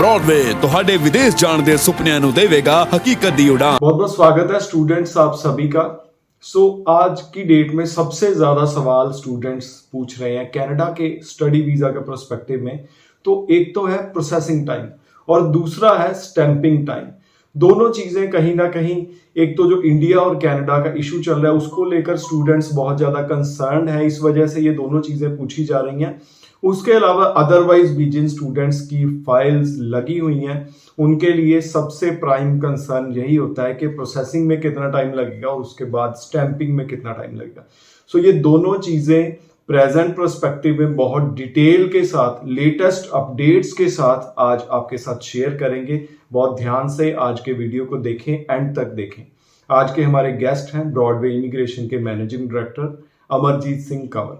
Broadway ਤੁਹਾਡੇ ਵਿਦੇਸ਼ ਜਾਣ ਦੇ ਸੁਪਨਿਆਂ ਨੂੰ ਦੇਵੇਗਾ हकीकत दी उड़ान। बहुत बहुत स्वागत है स्टूडेंट्स आप सभी का। आज की डेट में सबसे ज्यादा सवाल स्टूडेंट्स पूछ रहे हैं कनाडा के स्टडी वीजा के प्रोस्पेक्टिव में। तो एक तो है प्रोसेसिंग टाइम और दूसरा है स्टैंपिंग टाइम। दोनों चीजें कहीं ना कहीं, एक तो जो इंडिया और कनाडा का इशू चल रहा है उसको लेकर स्टूडेंट्स बहुत ज्यादा कंसर्न है, इस वजह से ये दोनों चीजें पूछी जा रही हैं। उसके अलावा अदरवाइज भी जिन स्टूडेंट्स की फाइल्स लगी हुई हैं उनके लिए सबसे प्राइम कंसर्न यही होता है कि प्रोसेसिंग में कितना टाइम लगेगा और उसके बाद स्टैंपिंग में कितना टाइम लगेगा। सो ये दोनों चीजें प्रेजेंट प्रोस्पेक्टिव में बहुत डिटेल के साथ, लेटेस्ट अपडेट्स के साथ आज आपके साथ शेयर करेंगे। बहुत ध्यान से आज के वीडियो को देखें, एंड तक देखें। आज के हमारे गेस्ट हैं ब्रॉडवे इमिग्रेशन के managing director Amarjeet Singh Kanwar.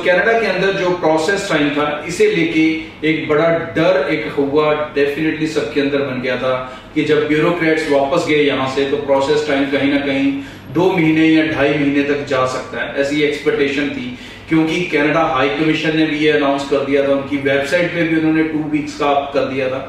Canada के अंदर जो प्रोसेस टाइम था, इसे लेके एक बड़ा डर एक हुआ डेफिनेटली सबके अंदर बन गया था कि जब ब्यूरोक्रेट्स वापस गए यहाँ से तो प्रोसेस टाइम कहीं ना कहीं 2 महीने या 2.5 महीने तक जा सकता है, ऐसी एक्सपेक्टेशन थी। क्योंकि कनाडा हाई कमीशन ने भी ये अनाउंस कर दिया था, उनकी वेबसाइट पे भी उन्होंने 2 वीक्स का कर दिया था।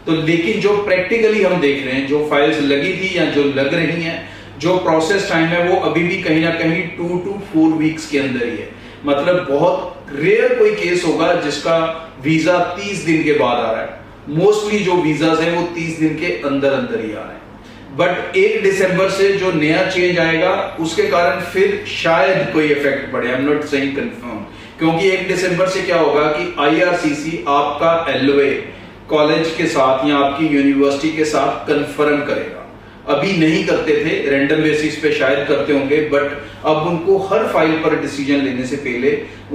तो लेकिन जो प्रैक्टिकली हम देख रहे हैं, जो फाइल्स लगी थी या जो लग रही हैं, जो प्रोसेस टाइम है वो अभी भी कहीं ना कहीं 2 to 4 वीक्स के अंदर ही है। मतलब बहुत रेयर कोई केस होगा जिसका वीजा 30 दिन के बाद आ रहा है। मोस्टली जो वीजास हैं वो 30 दिन के अंदर अंदर ही आ रहे हैं। बट 1 दिसंबर से जो नया चेंज आएगा उसके कारण फिर शायद कोई इफेक्ट पड़े। I am not saying confirm, क्योंकि 1 दिसंबर से क्या होगा कि IRCC आपका LOA कॉलेज के साथ या आपकी यूनिवर्सिटी के साथ कंफर्म करेगा। अभी नहीं करते थे, रैंडम बेसिस पे शायद करते होंगे, बट अब उनको हर फाइल पर डिसीजन लेने से पहले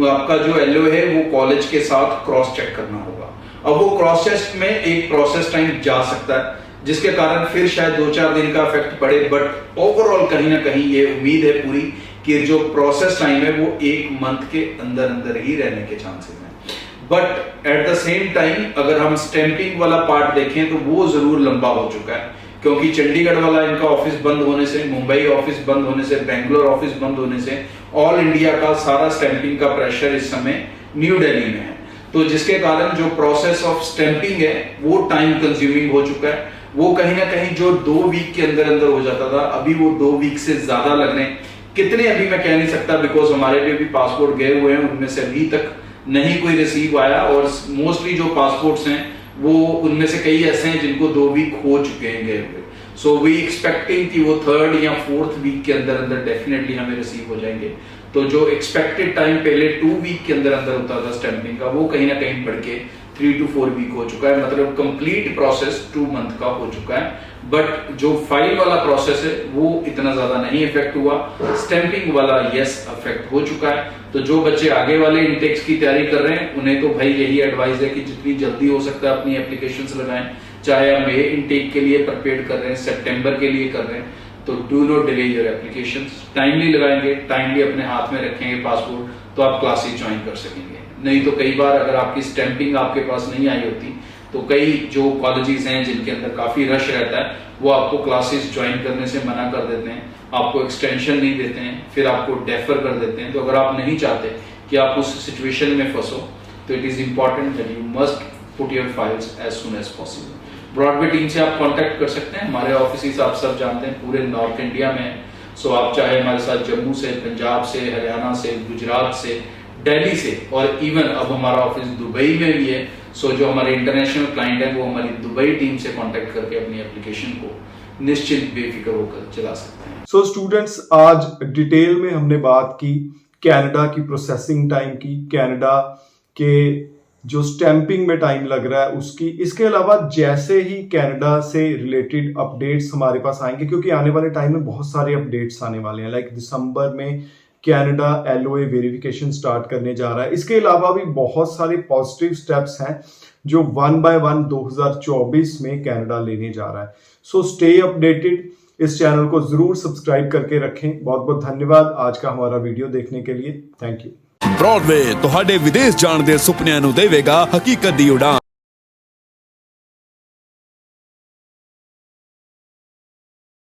आपका जो LOA है वो कॉलेज के साथ क्रॉस चेक करना होगा। अब वो क्रॉस चेक में एक प्रोसेस टाइम जा सकता है, जिसके कारण फिर शायद 2-4 दिन का इफेक्ट पड़े। बट ओवरऑल कहीं ना कहीं ये उम्मीद है पूरी कि जो प्रोसेस टाइम है वो 1 मंथ के अंदर अंदर ही रहने के चांसेस हैं। But at the same time अगर हम स्टैंपिंग वाला पार्ट देखें तो वो जरूर लंबा हो चुका है, क्योंकि चंडीगढ़ वाला इनका ऑफिस बंद होने से, मुंबई ऑफिस बंद होने से, बेंगलोर ऑफिस बंद होने से ऑल इंडिया का सारा स्टैंपिंग का प्रेशर इस समय न्यू दिल्ली में है। तो जिसके कारण जो प्रोसेस ऑफ स्टैंपिंग है वो टाइम कंज्यूमिंग हो चुका है। वो कहीं ना कहीं जो 2 वीक के अंदर अंदर हो जाता था, अभी वो 2 वीक से ज्यादा लग रहे हैं। कितने अभी मैं कह नहीं सकता, बिकॉज हमारे लिए भी पासपोर्ट गए हुए हैं, उनमें से अभी तक नहीं कोई रिसीव आया। और मोस्टली जो पासपोर्ट्स हैं वो उनमें से कई ऐसे हैं जिनको 2 वीक हो चुके हैं गए हुए। सो वी एक्सपेक्टिंग कि वो 3rd या 4th वीक के अंदर अंदर डेफिनेटली हमें रिसीव हो जाएंगे। तो जो एक्सपेक्टेड टाइम पहले 2 वीक के अंदर अंदर होता था स्टैंपिंग का, वो कहीं ना कहीं बढ़ के 3 to 4 वीक हो चुका है। मतलब कंप्लीट प्रोसेस 2 मंथ का हो चुका है। बट जो फाइल वाला प्रोसेस है वो इतना ज्यादा नहीं इफेक्ट हुआ। स्टैंपिंग वाला यस इफेक्ट हो चुका है। तो जो बच्चे आगे वाले इंटेक्स की तैयारी कर रहे हैं उन्हें तो भाई यही एडवाइस है कि जितनी जल्दी हो सकता है अपनी एप्लीकेशंस लगाएं। चाहे आप मई इनटेक के लिए प्रिपेयर कर रहे हैं, सितंबर के लिए कर रहे हैं, तो do not delay your applications. Timely लगाएंगे, टाइमली अपने हाथ में रखेंगे पासपोर्ट, तो आप क्लासेस ज्वाइन कर सकेंगे। नहीं तो कई बार अगर आपकी स्टैंपिंग आपके पास नहीं आई होती तो कई जो कॉलेजेस हैं जिनके अंदर काफी रश रहता है वो आपको क्लासेस ज्वाइन करने से मना कर देते हैं, आपको एक्सटेंशन नहीं देते हैं, फिर आपको डेफर कर देते हैं। तो अगर आप नहीं चाहते कि आप उस सिचुएशन में फंसो तो it is important that you must put your files as soon as possible. Broadway team से आप कांटेक्ट कर सकते हैं। हमारे ऑफिस आप सब जानते हैं पूरे नॉर्थ इंडिया में। सो आप चाहे हमारे साथ जम्मू से, पंजाब से, हरियाणा से, गुजरात से, दिल्ली से, और इवन अब हमारा ऑफिस दुबई में भी है। सो जो हमारे इंटरनेशनल क्लाइंट है वो हमारी दुबई टीम से कांटेक्ट करके अपनी एप्लीकेशन को निश्चित बेफिक्र होकर चला सकते हैं। सो स्टूडेंट्स, आज डिटेल में हमने बात की कनाडा की प्रोसेसिंग टाइम की, कनाडा के जो स्टैंपिंग में टाइम लग रहा है उसकी। इसके अलावा जैसे ही कनाडा से रिलेटेड अपडेट्स हमारे पास आएंगे, क्योंकि आने वाले टाइम में बहुत सारे अपडेट्स आने वाले हैं, लाइक दिसंबर में कनाडा LOA वेरिफिकेशन स्टार्ट करने जा रहा है। इसके अलावा भी बहुत सारे पॉजिटिव स्टेप्स हैं जो 1 by 1 2024 में कनाडा लेने जा रहा है। सो स्टे अपडेटेड, इस चैनल को जरूर सब्सक्राइब करके रखें। बहुत बहुत धन्यवाद आज का हमारा वीडियो देखने के लिए। Thank you. ब्रॉडवे ਤੁਹਾਡੇ ਵਿਦੇਸ਼ ਜਾਣ ਦੇ ਸੁਪਨਿਆਂ ਨੂੰ ਦੇਵੇਗਾ हकीकत दी उड़ान।